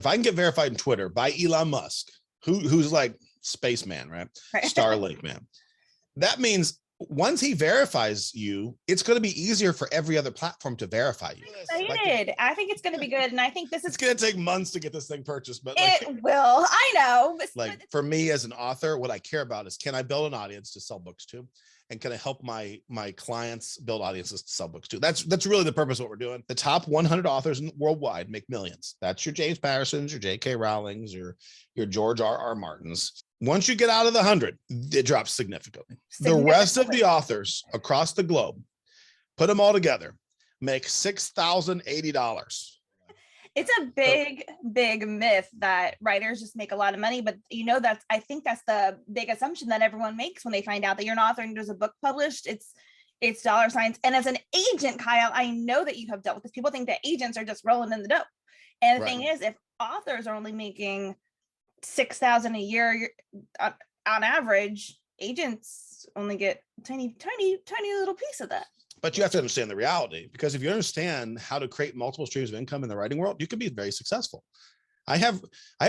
If I can get verified in Twitter by Elon Musk, who's like spaceman, right? Starlink man. That means once he verifies you, it's going to be easier for every other platform to verify you. I think it's going to be good. And I think this is going to take months to get this thing purchased, but it will. I know. Like for me as an author, what I care about is, can I build an audience to sell books to? And can I help my clients build audiences to sell books to? That's really the purpose of what we're doing. The top 100 authors worldwide make millions. That's your James Pattersons, your J.K. Rowlings, your George R.R. Martins. Once you get out of the 100, it drops significantly. The rest of the authors across the globe, put them all together, make $6,080. It's a big myth that writers just make a lot of money, but I think that's the big assumption that everyone makes when they find out that you're an author and there's a book published. It's dollar signs. And as an agent, Kyle, I know that you have dealt with this. People think that agents are just rolling in the dough. And the thing is, if authors are only making $6,000 a year on average, agents only get tiny little piece of that. But you have to understand the reality, because if you understand how to create multiple streams of income in the writing world, you can be very successful. I have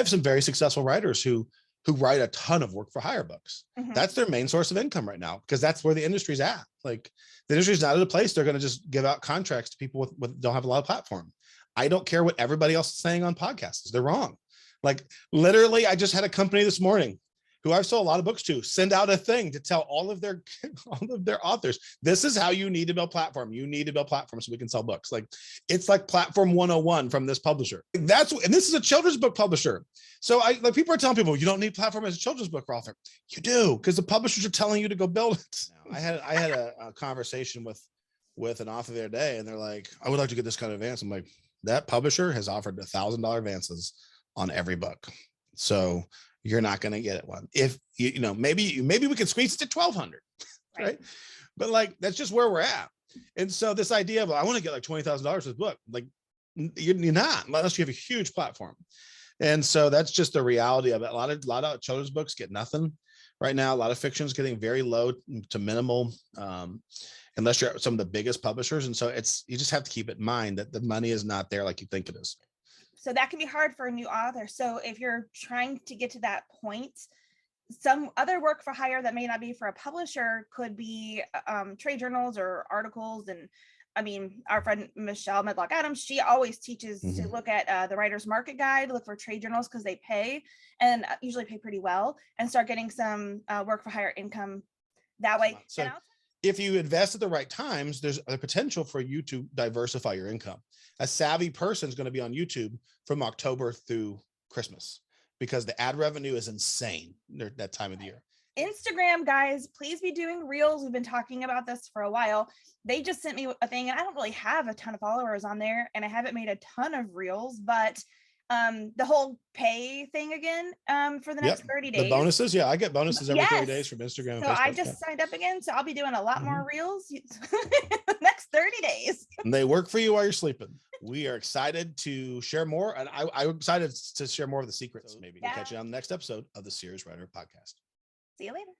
some very successful writers who write a ton of work for hire books. Mm-hmm. That's their main source of income right now, because that's where the industry's at. Like the industry's not at a place they're going to just give out contracts to people with don't have a lot of platform. I don't care what everybody else is saying on podcasts. They're wrong. Like literally, I just had a company this morning who I've sold a lot of books to send out a thing to tell all of their authors, this is how you need to build platform. You need to build platform so we can sell books. Like it's like platform 101 from this publisher. And this is a children's book publisher. So people are telling people you don't need platform as a children's book author. You do, because the publishers are telling you to go build it. I had a conversation with an author the other day, and they're like, I would like to get this kind of advance. I'm like, that publisher has offered $1,000 advances on every book. So you're not going to get it one. If maybe we can squeeze it to 1,200, right? But like, that's just where we're at. And so this idea of, I want to get like $20,000 for this book, like you're not, unless you have a huge platform. And so that's just the reality of it. A lot of children's books get nothing right now. A lot of fiction is getting very low to minimal, unless you're at some of the biggest publishers. And so you just have to keep it in mind that the money is not there like you think it is. So that can be hard for a new author. So if you're trying to get to that point, some other work for hire that may not be for a publisher could be trade journals or articles. And I mean, our friend Michelle Medlock Adams, she always teaches to look at the Writer's Market Guide, look for trade journals because they pay and usually pay pretty well, and start getting some work for hire income that way. So if you invest at the right times, there's a potential for you to diversify your income. A savvy person is going to be on YouTube from October through Christmas, because the ad revenue is insane that time of the year. Instagram, guys, please be doing reels. We've been talking about this for a while. They just sent me a thing, and I don't really have a ton of followers on there, and I haven't made a ton of reels, but the whole pay thing again for the next 30 days. The bonuses, I get bonuses every 30 days from Instagram and Facebook. I just signed up again, so I'll be doing a lot more reels next 30 days. And they work for you while you're sleeping. We are excied to share more, and I'm excited to share more of the secrets. Maybe we'll catch you on the next episode of the Serious Writer Podcast. See you later.